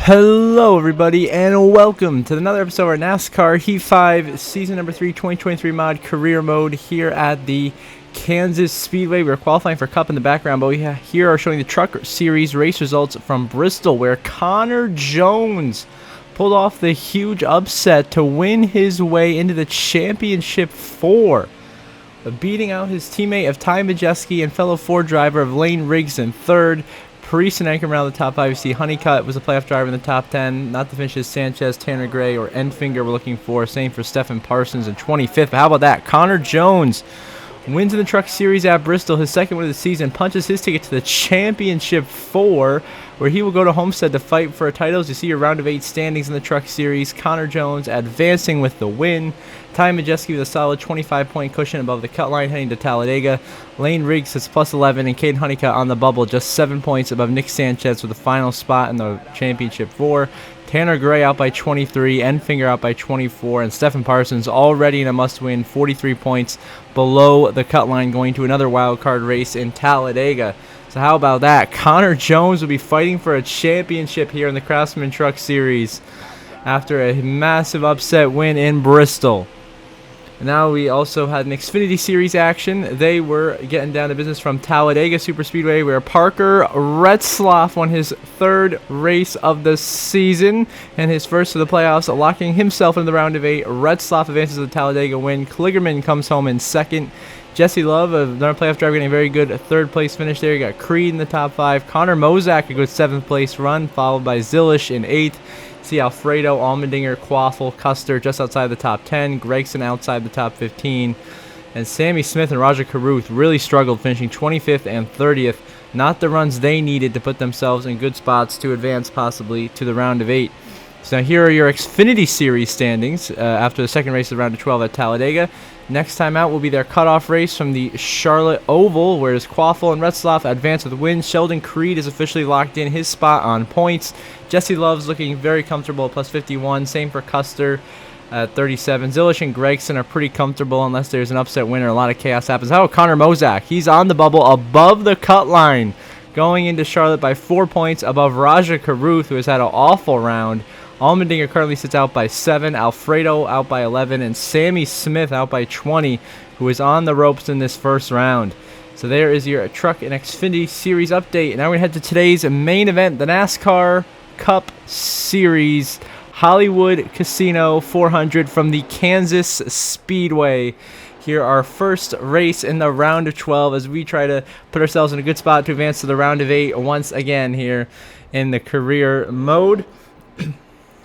Hello everybody and welcome to another episode of our NASCAR Heat 5 Season Number 3 2023 mod Career Mode here at the Kansas Speedway. We're qualifying for Cup in the background, but we here are showing the Truck Series race results from Bristol, where Connor Jones pulled off the huge upset to win his way into the Championship 4, beating out his teammate of Ty Majeski and fellow Ford driver of Lane Riggs in third. Priest and Anchor around the top 5. You see Honeycutt was a playoff driver in the top 10. Not to finish is Sanchez, Tanner Gray, or Enfinger we're looking for. Same for Stephen Parsons in 25th. But how about that? Connor Jones wins in the Truck Series at Bristol, his second win of the season, punches his ticket to the Championship 4, where he will go to Homestead to fight for a title. As you see your round of 8 standings in the Truck Series, Connor Jones advancing with the win. Ty Majeski with a solid 25-point cushion above the cut line heading to Talladega. Lane Riggs is plus 11, and Caden Honeycutt on the bubble, just 7 points above Nick Sanchez with the final spot in the Championship 4. Tanner Gray out by 23, Enfinger out by 24, and Stephen Parsons already in a must-win, 43 points below the cut line, going to another wild card race in Talladega. So how about that? Connor Jones will be fighting for a championship here in the Craftsman Truck Series after a massive upset win in Bristol. Now we also had an Xfinity Series action. They were getting down to business from Talladega Superspeedway, where Parker Retzlaff won his third race of the season and his first of the playoffs, locking himself in the round of 8. Retzlaff advances to the Talladega win. Kligerman comes home in second. Jesse Love, another playoff driver, getting a very good third-place finish there. You got Creed in the top 5. Connor Mozak, a good 7th-place run, followed by Zilish in 8th. See Alfredo, Allmendinger, Quaffle, Custer just outside the top 10. Gregson outside the top 15. And Sammy Smith and Roger Caruth really struggled, finishing 25th and 30th. Not the runs they needed to put themselves in good spots to advance possibly to the round of 8. So now here are your Xfinity Series standings after the second race of the round of 12 at Talladega. Next time out will be their cutoff race from the Charlotte Oval, whereas Quaffle and Retzlaff advance with wins. Sheldon Creed is officially locked in his spot on points. Jesse Love's looking very comfortable at plus 51. Same for Custer at 37. Zilish and Gregson are pretty comfortable unless there's an upset win or a lot of chaos happens. How about Connor Mozak? He's on the bubble above the cut line, going into Charlotte by 4 points above Raja Caruth, who has had an awful round. Allmendinger currently sits out by 7, Alfredo out by 11, and Sammy Smith out by 20, who is on the ropes in this first round. So there is your Truck and Xfinity Series update. And now we're going to head to today's main event, the NASCAR Cup Series Hollywood Casino 400 from the Kansas Speedway. Here our first race in the round of 12 as we try to put ourselves in a good spot to advance to the round of 8 once again here in the career mode.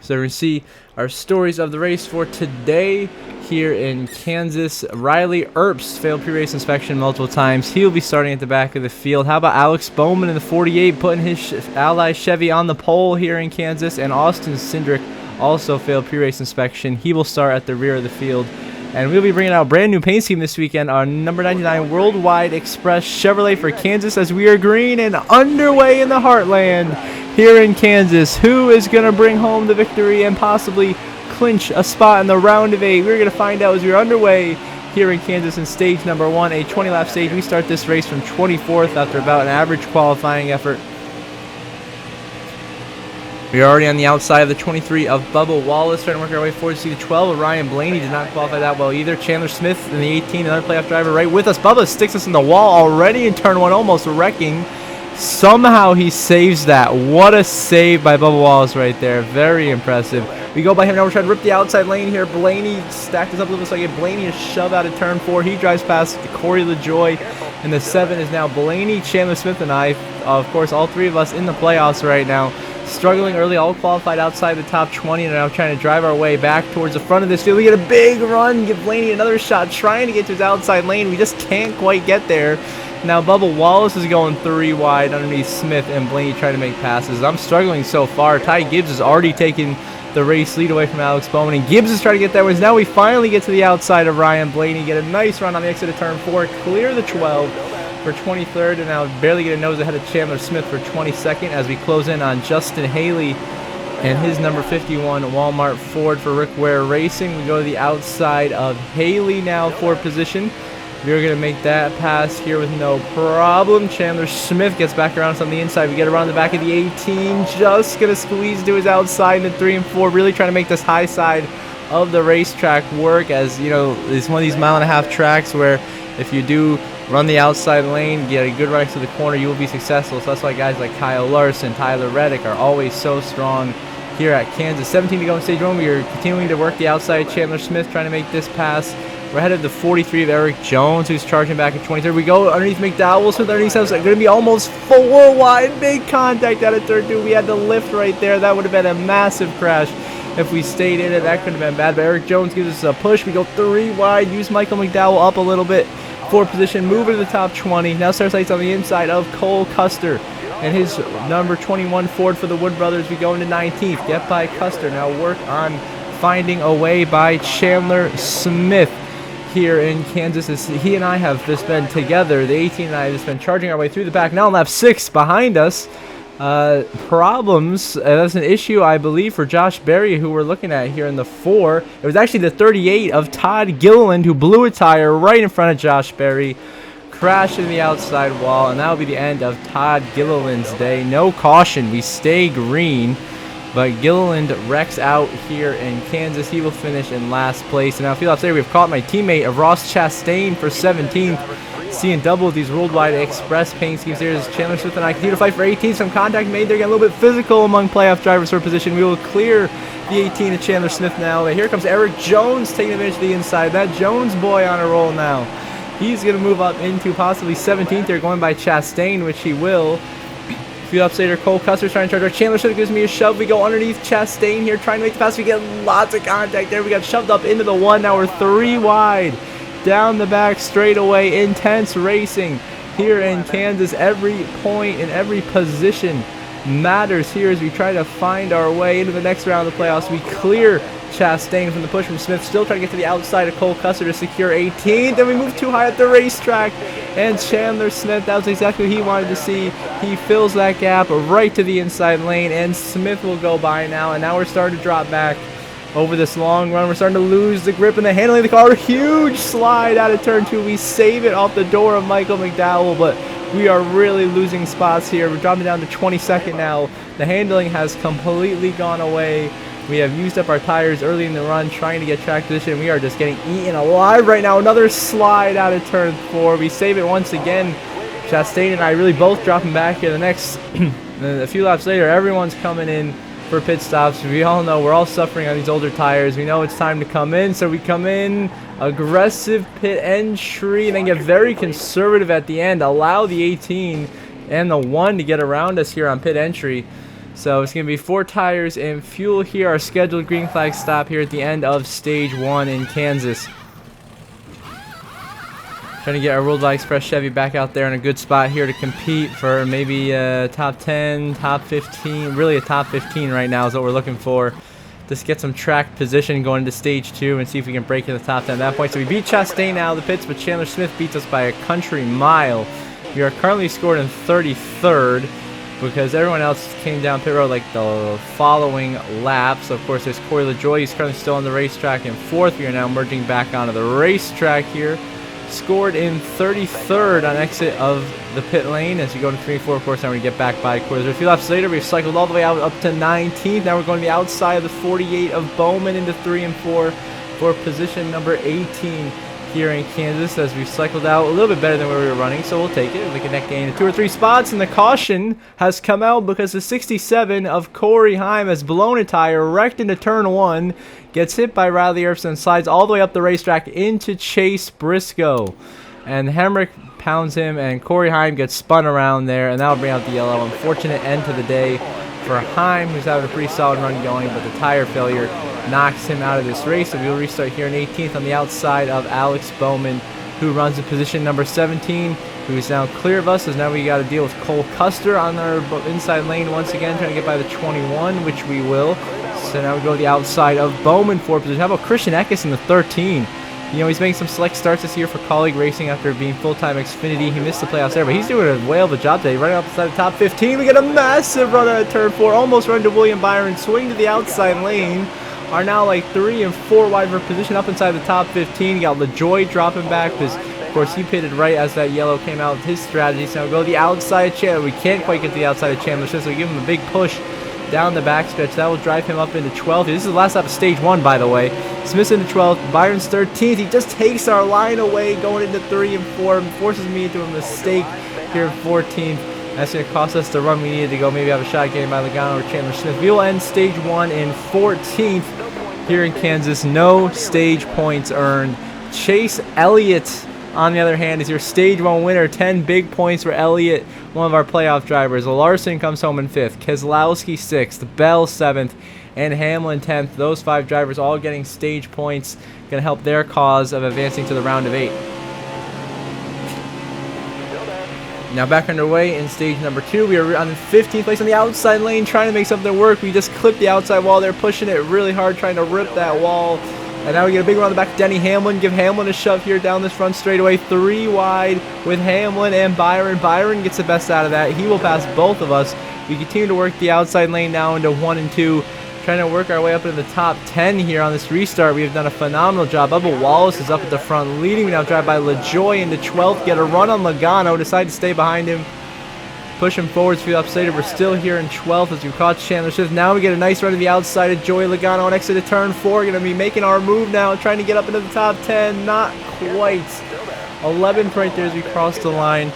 So we see our stories of the race for today here in Kansas. Riley Earps failed pre-race inspection multiple times. He'll be starting at the back of the field. How about Alex Bowman in the 48 putting his Ally Chevy on the pole here in Kansas? And Austin Cindric also failed pre-race inspection. He will start at the rear of the field. And we'll be bringing out a brand new paint scheme this weekend, our number 99 Worldwide Express Chevrolet for Kansas, as we are green and underway in the Heartland here in Kansas. Who is going to bring home the victory and possibly clinch a spot in the round of 8? We're going to find out as we're underway here in Kansas in stage number 1, a 20-lap stage. We start this race from 24th after about an average qualifying effort. We are already on the outside of the 23 of Bubba Wallace, trying to work our way forward to see the 12 of Ryan Blaney. Did not qualify that well either. Chandler Smith in the 18, another playoff driver right with us. Bubba sticks us in the wall already in turn 1, almost wrecking. Somehow he saves that. What a save by Bubba Wallace right there. Very impressive. We go by him now. We're trying to rip the outside lane here. Blaney stacked us up a little bit so I get Blaney a shove out of turn 4. He drives past Corey LaJoy. And the 7 is now Blaney, Chandler Smith, and I. Of course, all three of us in the playoffs right now. Struggling early, all qualified outside the top 20, and now trying to drive our way back towards the front of this field. We get a big run, give Blaney another shot, trying to get to his outside lane. We just can't quite get there. Now Bubba Wallace is going 3 wide underneath Smith, and Blaney trying to make passes. I'm struggling so far. Ty Gibbs has already taken the race lead away from Alex Bowman, and Gibbs is trying to get that wins. Now we finally get to the outside of Ryan Blaney, get a nice run on the exit of turn 4, clear the 12 for 23rd, and now barely get a nose ahead of Chandler Smith for 22nd as we close in on Justin Haley and his number 51 Walmart Ford for Rick Ware Racing. We go to the outside of Haley now for position. We're going to make that pass here with no problem. Chandler Smith gets back around us on the inside. We get around the back of the 18. Just going to squeeze to his outside in 3 and 4. Really trying to make this high side of the racetrack work, as you know, it's one of these mile-and-a-half tracks where if you do run the outside lane, get a good run to the corner, you will be successful. So that's why guys like Kyle Larson, Tyler Reddick are always so strong here at Kansas. 17 to go in stage 1. We are continuing to work the outside. Chandler Smith trying to make this pass. We're ahead of the 43 of Eric Jones, who's charging back at 23. We go underneath McDowell. Smith underneath us. Going to be almost 4 wide. Big contact out of turn 2. We had the lift right there. That would have been a massive crash if we stayed in it. That could have been bad. But Eric Jones gives us a push. We go 3 wide. Use Michael McDowell up a little bit for position. Move into the top 20. Now start sights on the inside of Cole Custer and his number 21 Ford for the Wood Brothers. We go into 19th. Get by Custer. Now work on finding a way by Chandler Smith here in Kansas. As he and I have just been together. The 18 and I have just been charging our way through the back. Now on lap 6 behind us. Problems. That's an issue, I believe, for Josh Berry, who we're looking at here in the 4. It was actually the 38 of Todd Gilliland who blew a tire right in front of Josh Berry. Crashed in the outside wall, and that will be the end of Todd Gilliland's day. No caution. We stay green. But Gilliland wrecks out here in Kansas. He will finish in last place. And now field off there, we've caught my teammate of Ross Chastain for 17th. Seeing double of these worldwide express paint schemes here as Chandler Smith and I continue to fight for 18th. Some contact made there, getting a little bit physical among playoff drivers for position. We will clear the 18 of Chandler Smith now. And here comes Eric Jones taking advantage of the inside. That Jones boy on a roll now. He's going to move up into possibly 17th there, going by Chastain, which he will. Field ups later, Cole Custer's trying to charge our. Chandler Smith gives me a shove. We go underneath Chastain here, trying to make the pass. We get lots of contact there. We got shoved up into the 1. Now we're 3 wide. Down the back straightaway. Intense racing here in Kansas. Every point and every position matters here as we try to find our way into the next round of the playoffs. We clear Chastain from the push from Smith. Still trying to get to the outside of Cole Custer to secure 18th. Then we move too high at the racetrack. And Chandler Smith, that was exactly what he wanted to see. He fills that gap right to the inside lane. And Smith will go by now. And now we're starting to drop back over this long run. We're starting to lose the grip and the handling of the car. Huge slide out of turn 2. We save it off the door of Michael McDowell. But we are really losing spots here. We're dropping down to 22nd now. The handling has completely gone away. We have used up our tires early in the run trying to get track position. We are just getting eaten alive right now. Another slide out of turn 4. We save it once again. Chastain and I really both dropping back here. The next, a few laps later, everyone's coming in for pit stops. We all know we're all suffering on these older tires. We know it's time to come in, so we come in, aggressive pit entry, and then get very conservative at the end. Allow the 18 and the 1 to get around us here on pit entry. So it's going to be 4 tires and fuel here. Our scheduled green flag stop here at the end of stage 1 in Kansas. Trying to get our Worldwide Express Chevy back out there in a good spot here to compete for maybe top 10, top 15. Really a top 15 right now is what we're looking for. Just get some track position going into stage 2 and see if we can break into the top 10 at that point. So we beat Chastain out of the pits, but Chandler Smith beats us by a country mile. We are currently scored in 33rd. Because everyone else came down pit road like the following lap. So of course there's Corey LaJoy. He's currently still on the racetrack in 4th. We are now merging back onto the racetrack here. Scored in 33rd on exit of the pit lane. As you go to 3 and 4, of course, now we get back by Corey. A few laps later, we've cycled all the way out up to 19th. Now we're going to the outside of the 48 of Bowman into 3 and 4 for position number 18. Here in Kansas, as we've cycled out a little bit better than where we were running, so we'll take it. We can net gain 2 or 3 spots, and the caution has come out because the 67 of Corey Heim has blown a tire, wrecked into turn 1, gets hit by Riley Earps, and slides all the way up the racetrack into Chase Briscoe. And Hemrick pounds him, and Corey Heim gets spun around there, and that'll bring out the yellow. Unfortunate end to the day for Heim, who's having a pretty solid run going, but the tire failure knocks him out of this race. So we'll restart here in 18th on the outside of Alex Bowman, who runs in position number 17, who's now clear of us, as now we got to deal with Cole Custer on our inside lane once again, trying to get by the 21, which we will. So now we go to the outside of Bowman for position. How about Christian Eckes in the 13? You know, he's making some select starts this year for Colleague Racing after being full-time Xfinity. He missed the playoffs there, but he's doing a whale of a job today. Running up inside the top 15. We get a massive run out of turn 4. Almost run to William Byron. Swing to the outside lane. Are now like 3 and 4 wide for position up inside the top 15. You got LaJoy dropping back because Of course, he pitted right as that yellow came out with his strategy. So we'll go the outside Chandler. We can't quite get to the outside of Chandler, so we give him a big push down the backstretch. That will drive him up into 12th. This is the last lap of stage 1, by the way. Smith's into 12th. Byron's 13th. He just takes our line away going into 3 and 4 and forces me into a mistake here in 14th. That's going to cost us the run we needed to go. Maybe have a shot getting by Logano or Chandler Smith. We will end stage 1 in 14th here in Kansas. No stage points earned. Chase Elliott, on the other hand, is your stage 1 winner. 10 big points for Elliott, one of our playoff drivers. Larson comes home in 5th. Keselowski 6th. Bell 7th. And Hamlin 10th. Those 5 drivers all getting stage points. Going to help their cause of advancing to the round of 8. Now back underway in stage number 2. We are on 15th place on the outside lane trying to make something work. We just clipped the outside wall there, pushing it really hard, trying to rip that wall. And now we get a big run on the back of Denny Hamlin. Give Hamlin a shove here down this front straightaway. 3 wide with Hamlin and Byron. Byron gets the best out of that. He will pass both of us. We continue to work the outside lane now into 1 and 2. Trying to work our way up into the top 10 here on this restart. We have done a phenomenal job. Bubba Wallace is up at the front leading. We now drive by LaJoy into 12th. Get a run on Logano. Decide to stay behind him. Push him forwards for the upside. We're still here in 12th as we caught Chandler Smith. Now we get a nice run to the outside of Joey Logano on exit to turn 4. Going to be making our move now, trying to get up into the top 10. Not quite. 11th right there as we cross the line.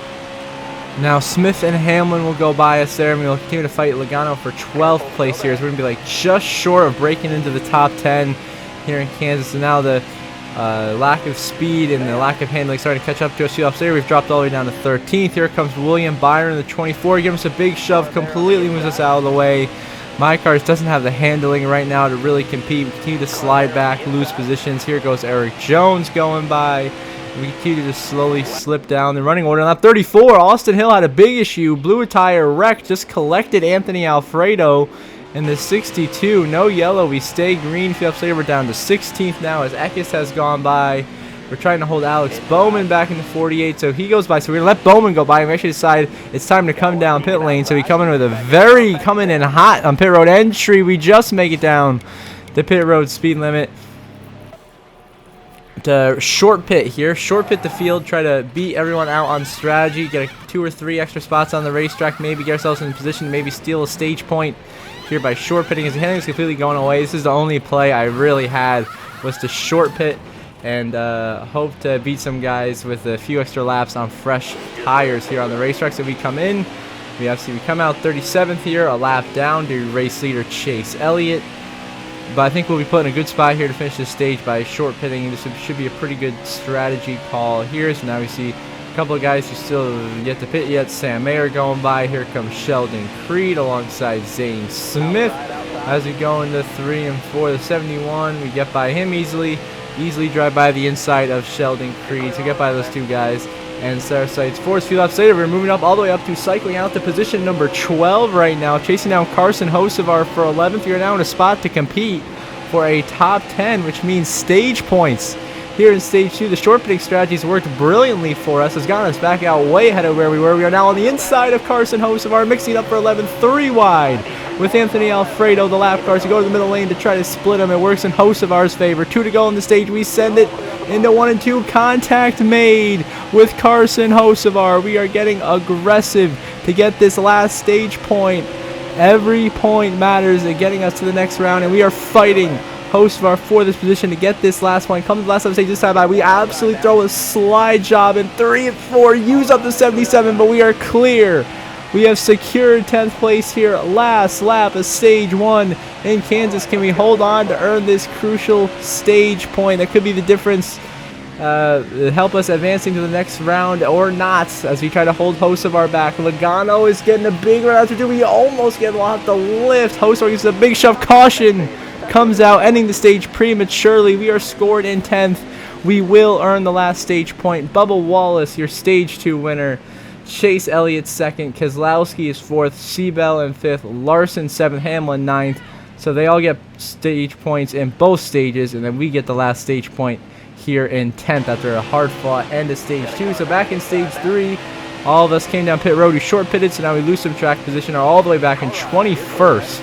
Now Smith and Hamlin will go by us there, and we'll continue to fight Logano for 12th place here. So we're going to be like just short of breaking into the top 10 here in Kansas. And now the lack of speed and the lack of handling starting to catch up to us. See, there we've dropped all the way down to 13th. Here comes William Byron, the 24. Give us a big shove, completely moves us out of the way. My car doesn't have the handling right now to really compete. We continue to slide back, lose positions. Here goes Eric Jones going by. We continue to slowly slip down the running order. On lap 34, Austin Hill had a big issue. Blew a tire, wrecked, just collected Anthony Alfredo in the 62. No yellow. We stay green. We're down to 16th now as Eckes has gone by. We're trying to hold Alex Bowman back in the 48, so he goes by. So we're going to let Bowman go by and we actually decide it's time to come down pit lane. So we come in with a coming in hot on pit road entry. We just make it down the pit road speed limit. To short pit here, short pit the field, try to beat everyone out on strategy, get 2 or 3 extra spots on the racetrack, maybe get ourselves in position to maybe steal a stage point here by short pitting. As the handling is completely going away, this is the only play I really had, was to short pit and hope to beat some guys with a few extra laps on fresh tires here on the racetrack. So we come in, we come out 37th here, a lap down to race leader Chase Elliott. But I think we'll be put in a good spot here to finish this stage by short pitting. This should be a pretty good strategy call here. So now we see a couple of guys who still yet to pit yet. Sam Mayer going by. Here comes Sheldon Creed alongside Zane Smith. As we go into 3 and 4, the 71, we get by him easily. Easily drive by the inside of Sheldon Creed. So get by those 2 guys. And set our sights forward. Few laps later, we're moving up all the way up to cycling out to position number 12 right now. Chasing down Carson Hocevar for 11th. We are now in a spot to compete for a top 10, which means stage points. Here in stage 2, the short pitting strategies worked brilliantly for us. Has gotten us back out way ahead of where we were. We are now on the inside of Carson Hocevar, mixing up for 11th, 3 wide. With Anthony Alfredo, the lap cars, to go to the middle lane to try to split them. It works in Hocevar's favor. 2 to go on the stage. We send it into 1 and 2. Contact made with Carson Hocevar. We are getting aggressive to get this last stage point. Every point matters in getting us to the next round, and we are fighting Hocevar for this position to get this last point. Come to the last stage this time by. We absolutely throw a slide job in 3 and 4. Use up the 77, but we are clear. We have secured 10th place here. Last lap of stage 1 in Kansas. Can we hold on to earn this crucial stage point? That could be the difference. Help us advancing to the next round or not as we try to hold Hocevar back. Logano is getting a big run after 2. We almost get off the lift. Hocevar gets a big shove. Caution comes out, ending the stage prematurely. We are scored in 10th. We will earn the last stage point. Bubba Wallace, your stage 2 winner. Chase Elliott 2nd, Keselowski is 4th, Seabell in 5th, Larson 7th, Hamlin 9th. So they all get stage points in both stages, and then we get the last stage point here in 10th after a hard-fought end of stage 2. So back in stage 3, all of us came down pit road. We short pitted, so now we lose some track position, are all the way back in 21st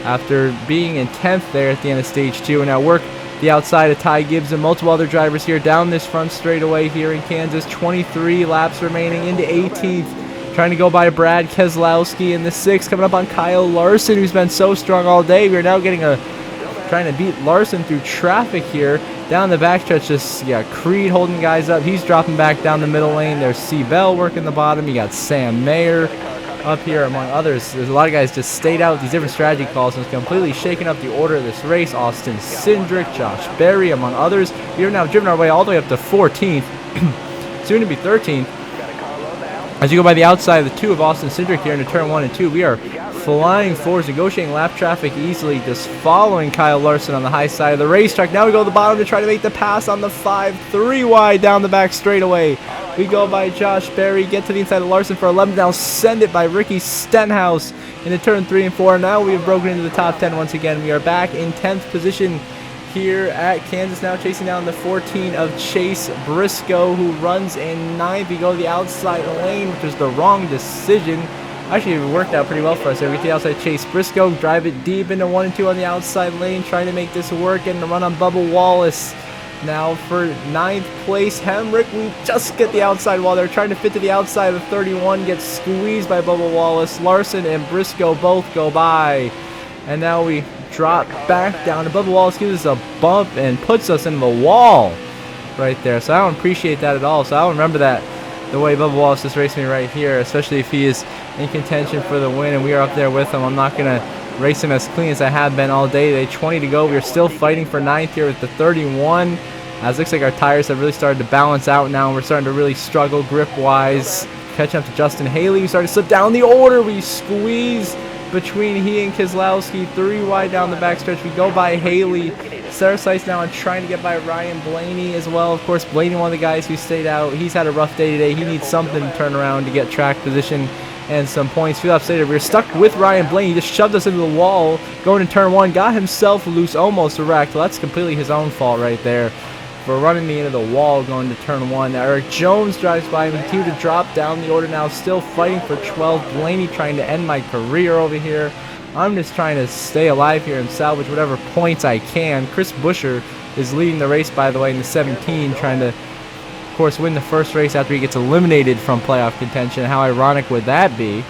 after being in 10th there at the end of stage 2, and now work the outside of Ty Gibbs and multiple other drivers here down this front straightaway here in Kansas. 23 laps remaining into 18th. Trying to go by Brad Keselowski in the 6th. Coming up on Kyle Larson, who's been so strong all day. We're now getting trying to beat Larson through traffic here. Down the backstretch, just Creed holding guys up. He's dropping back down the middle lane. There's C. Bell working the bottom. You got Sam Mayer up here, among others. There's a lot of guys just stayed out with these different strategy calls and it's completely shaken up the order of this race. Austin Cindric, Josh Berry, among others. We have now driven our way all the way up to 14th, soon to be 13th. As you go by the outside of the 2 of Austin Cindric here into turn 1 and 2, we are flying forwards, negotiating lap traffic easily, just following Kyle Larson on the high side of the racetrack. Now we go to the bottom to try to make the pass on the 5, 3 wide down the back straightaway. We go by Josh Berry, get to the inside of Larson for 11th, now send it by Ricky Stenhouse into turn 3 and 4. Now we have broken into the top 10 once again. We are back in 10th position here at Kansas, now chasing down the 14 of Chase Briscoe, who runs in 9th. We go to the outside lane, which is the wrong decision. Actually, it worked out pretty well for us there. We get the outside Chase Briscoe, drive it deep into 1 and 2 on the outside lane, trying to make this work, getting a run on Bubba Wallace. Now for 9th place, Hemrick, we just get the outside wall there, trying to fit to the outside of the 31, gets squeezed by Bubba Wallace. Larson and Briscoe both go by. And now we drop back down. Bubba Wallace gives us a bump and puts us in the wall right there. So I don't appreciate that at all. So I don't remember that the way Bubba Wallace just raced me right here, especially if he is in contention for the win and we are up there with him. I'm not going to race him as clean as I have been all day. They 20 to go. We are still fighting for 9th here with the 31. As it looks like our tires have really started to balance out now, and we're starting to really struggle grip-wise. Catching up to Justin Haley. We started to slip down the order. We squeeze between he and Keselowski. 3 wide down the backstretch. We go by Haley. Set our sights now on trying to get by Ryan Blaney as well. Of course, Blaney, one of the guys who stayed out. He's had a rough day today. He needs something to turn around to get track position and some points. Few laps later, we were stuck with Ryan Blaney. He just shoved us into the wall going to turn 1. Got himself loose, almost wrecked. Well, that's completely his own fault right there for running me into the wall going to turn 1. Now Eric Jones drives by. We continue to drop down the order now, still fighting for 12. Blaney trying to end my career over here. I'm just trying to stay alive here and salvage whatever points I can. Chris Buescher is leading the race, by the way, in the 17, trying to, of course, win the first race after he gets eliminated from playoff contention. How ironic would that be?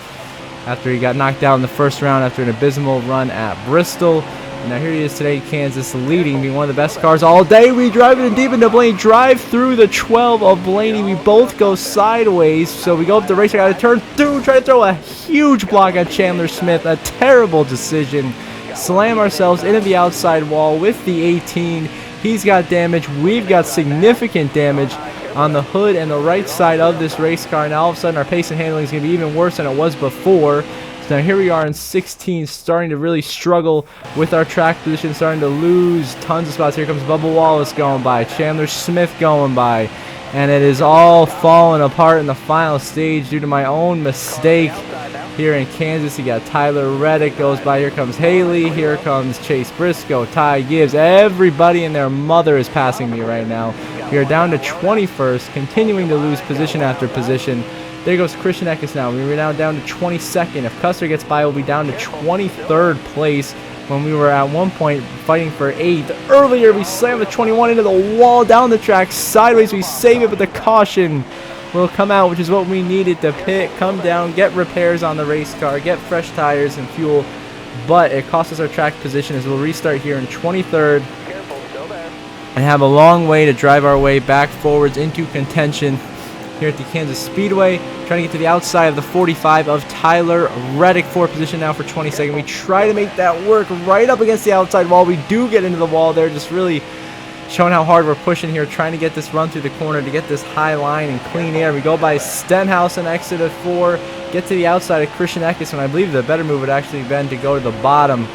After he got knocked out in the first round after an abysmal run at Bristol. Now here he is today, Kansas, leading, being one of the best cars all day. We drive it in deep into Blaney, drive through the 12 of Blaney. We both go sideways, so we go up the racetrack out of turn 2, try to throw a huge block on Chandler Smith. A terrible decision. Slam ourselves into the outside wall with the 18. He's got damage. We've got significant damage on the hood and the right side of this race car. Now all of a sudden our pace and handling is going to be even worse than it was before. So now here we are in 16, starting to really struggle with our track position, starting to lose tons of spots. Here comes Bubba Wallace going by, Chandler Smith going by, and it is all falling apart in the final stage due to my own mistake here in Kansas. You got Tyler Reddick goes by, here comes Haley, here comes Chase Briscoe, Ty Gibbs. Everybody and their mother is passing me right now. We are down to 21st, continuing to lose position after position. There goes Christian Eckes now. We're now down to 22nd. If Custer gets by, we'll be down to 23rd place when we were at one point fighting for 8th. Earlier, we slammed the 21 into the wall, down the track, sideways. We save it, but the caution will come out, which is what we needed to pit, come down, get repairs on the race car, get fresh tires and fuel. But it cost us our track position as we'll restart here in 23rd and have a long way to drive our way back forwards into contention here at the Kansas Speedway, trying to get to the outside of the 45 of Tyler Reddick. 4th position now for 22nd. We try to make that work right up against the outside wall. We do get into the wall there, just really showing how hard we're pushing here, trying to get this run through the corner to get this high line and clean air. We go by Stenhouse and exit at 4, get to the outside of Christian Eckes, and I believe the better move would actually been to go to the bottom.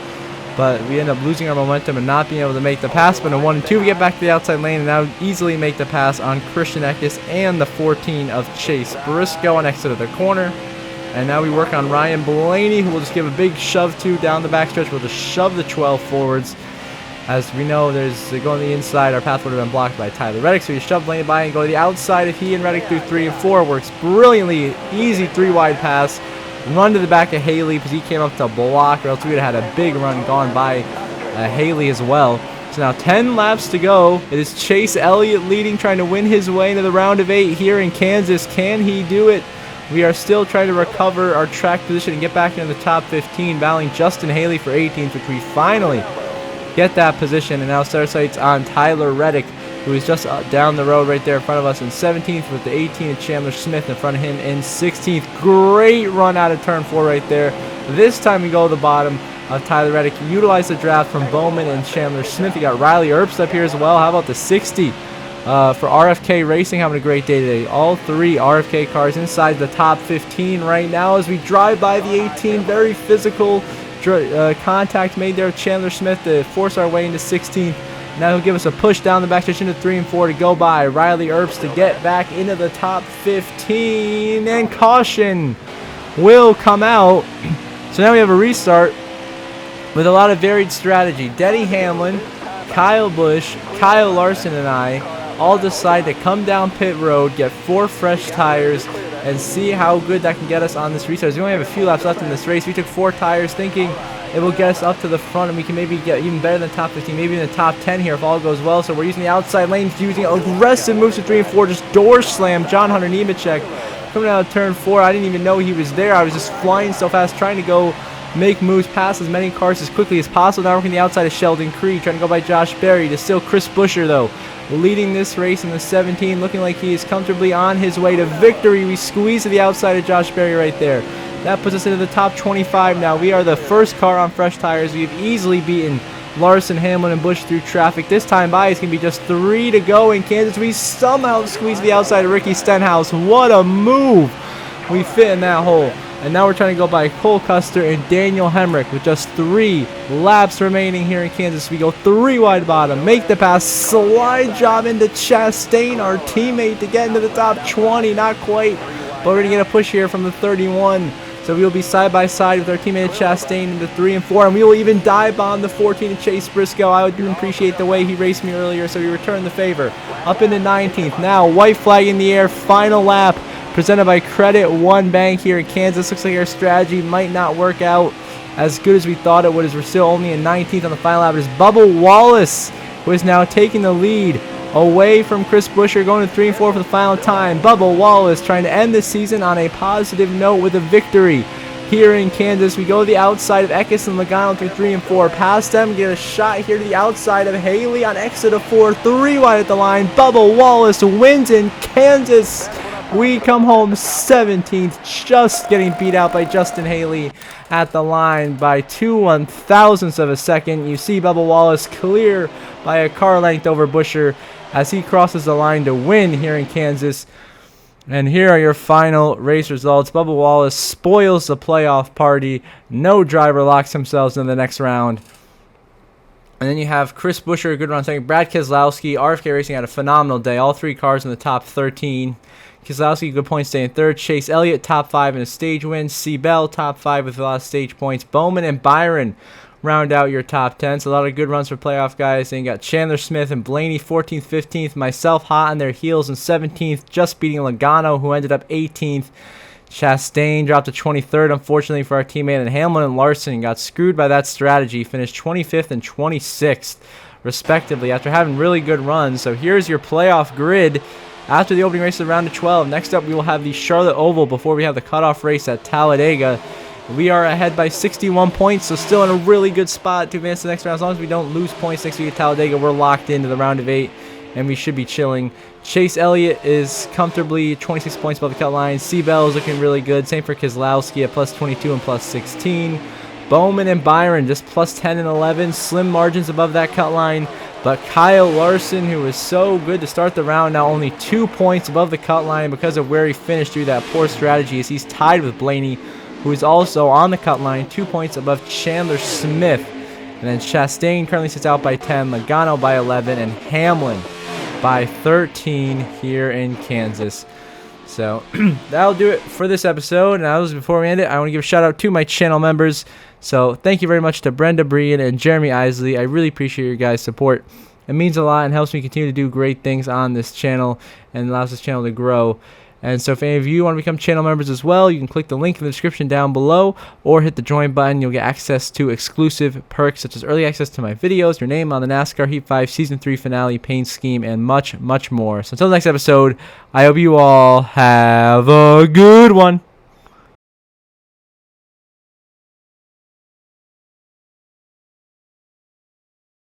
But we end up losing our momentum and not being able to make the pass. But in 1 and 2, we get back to the outside lane and now easily make the pass on Christian Eckes and the 14 of Chase Briscoe on exit of the corner. And now we work on Ryan Blaney, who will just give a big shove to down the backstretch. We'll just shove the 12 forwards. As we know, there's going to the inside. Our path would have been blocked by Tyler Reddick. So we shove Blaney by and go to the outside. If he and Reddick through 3 and 4, works brilliantly. Easy 3-wide pass. Run to the back of Haley because he came up to block, or else we would have had a big run gone by Haley as well. So now 10 laps to go. It is Chase Elliott leading, trying to win his way into the round of 8 here in Kansas. Can he do it? We are still trying to recover our track position and get back into the top 15, battling Justin Haley for 18th, which we finally get that position. And now set our sights on Tyler Reddick, who is just down the road right there in front of us in 17th, with the 18 of Chandler Smith in front of him in 16th. Great run out of turn 4 right there. This time we go to the bottom of Tyler Reddick. Utilize the draft from Bowman and Chandler Smith. You got Riley Earps up here as well. How about the 60 for RFK Racing? Having a great day today. All 3 RFK cars inside the top 15 right now as we drive by the 18. Very physical contact made there with Chandler Smith to force our way into 16th. Now he'll give us a push down the back stretch into 3 and 4 to go by. Riley Earps to get back into the top 15. And caution will come out. So now we have a restart with a lot of varied strategy. Denny Hamlin, Kyle Busch, Kyle Larson, and I all decide to come down pit road, get 4 fresh tires, and see how good that can get us on this restart. We only have a few laps left in this race. We took 4 tires thinking it will get us up to the front and we can maybe get even better than top 15, maybe in the top 10 here if all goes well. So we're using the outside lanes, using aggressive moves to 3 and 4, just door slam John Hunter Nemechek coming out of turn 4. I didn't even know he was there. I was just flying so fast, trying to go make moves past as many cars as quickly as possible. Now working the outside of Sheldon Creed, trying to go by Josh Berry. To still Chris Buescher though, leading this race in the 17, looking like he is comfortably on his way to victory. We squeeze to the outside of Josh Berry right there. That puts us into the top 25 now. We are the first car on fresh tires. We've easily beaten Larson, Hamlin, and Busch through traffic. This time by, it's going to be just 3 to go in Kansas. We somehow squeeze the outside of Ricky Stenhouse. What a move! We fit in that hole. And now we're trying to go by Cole Custer and Daniel Hemrick with just 3 laps remaining here in Kansas. We go 3 wide bottom, make the pass, slide job into Chastain, our teammate, to get into the top 20. Not quite, but we're going to get a push here from the 31. So we will be side by side with our teammate Chastain into 3 and 4, and we will even dive bomb the 14 of Chase Briscoe. I didn't appreciate the way he raced me earlier, so we return the favor. Up into 19th. Now, white flag in the air, final lap, presented by Credit One Bank here in Kansas. Looks like our strategy might not work out as good as we thought it would, as we're still only in 19th on the final lap. It is Bubba Wallace who is now taking the lead away from Chris Buescher, going to 3 and 4 for the final time. Bubba Wallace trying to end the season on a positive note with a victory here in Kansas. We go to the outside of Eckes and Logano through 3 and 4. Past them, get a shot here to the outside of Haley on exit of 4. 3 wide at the line. Bubba Wallace wins in Kansas. We come home 17th, just getting beat out by Justin Haley at the line by 2/1000ths of a second. You see Bubba Wallace clear by a car length over Buescher as he crosses the line to win here in Kansas. And here are your final race results. Bubba Wallace spoils the playoff party. No driver locks themselves in the next round. And then you have Chris Buescher, a good run second. Brad Keselowski, RFK Racing had a phenomenal day. All 3 cars in the top 13. Keselowski, good points, staying 3rd. Chase Elliott, top 5 in a stage win. C-Bell, top 5 with a lot of stage points. Bowman and Byron round out your top 10. So a lot of good runs for playoff guys. Then you got Chandler Smith and Blaney, 14th, 15th. Myself hot on their heels in 17th, just beating Logano, who ended up 18th. Chastain dropped to 23rd, unfortunately, for our teammate. And Hamlin and Larson got screwed by that strategy. Finished 25th and 26th, respectively, after having really good runs. So here's your playoff grid after the opening race of the round of 12. Next up, we will have the Charlotte Oval before we have the cutoff race at Talladega. We are ahead by 61 points, so still in a really good spot to advance to the next round. As long as we don't lose points next week at Talladega, we're locked into the round of 8, and we should be chilling. Chase Elliott is comfortably 26 points above the cut line. C-Bell is looking really good. Same for Keselowski at plus 22 and plus 16. Bowman and Byron just plus 10 and 11. Slim margins above that cut line. But Kyle Larson, who was so good to start the round, now only 2 points above the cut line because of where he finished through that poor strategy, as he's tied with Blaney, who is also on the cut line, 2 points above Chandler Smith. And then Chastain currently sits out by 10, Logano by 11, and Hamlin by 13 here in Kansas. So that'll do it for this episode. Now, before we end it, I want to give a shout out to my channel members. So thank you very much to Brenda Brian and Jeremy Isley. I really appreciate your guys' support. It means a lot and helps me continue to do great things on this channel and allows this channel to grow. And so if any of you want to become channel members as well, you can click the link in the description down below or hit the join button. You'll get access to exclusive perks such as early access to my videos, your name on the NASCAR Heat 5 Season 3 finale, paint scheme, and much, much more. So until the next episode, I hope you all have a good one.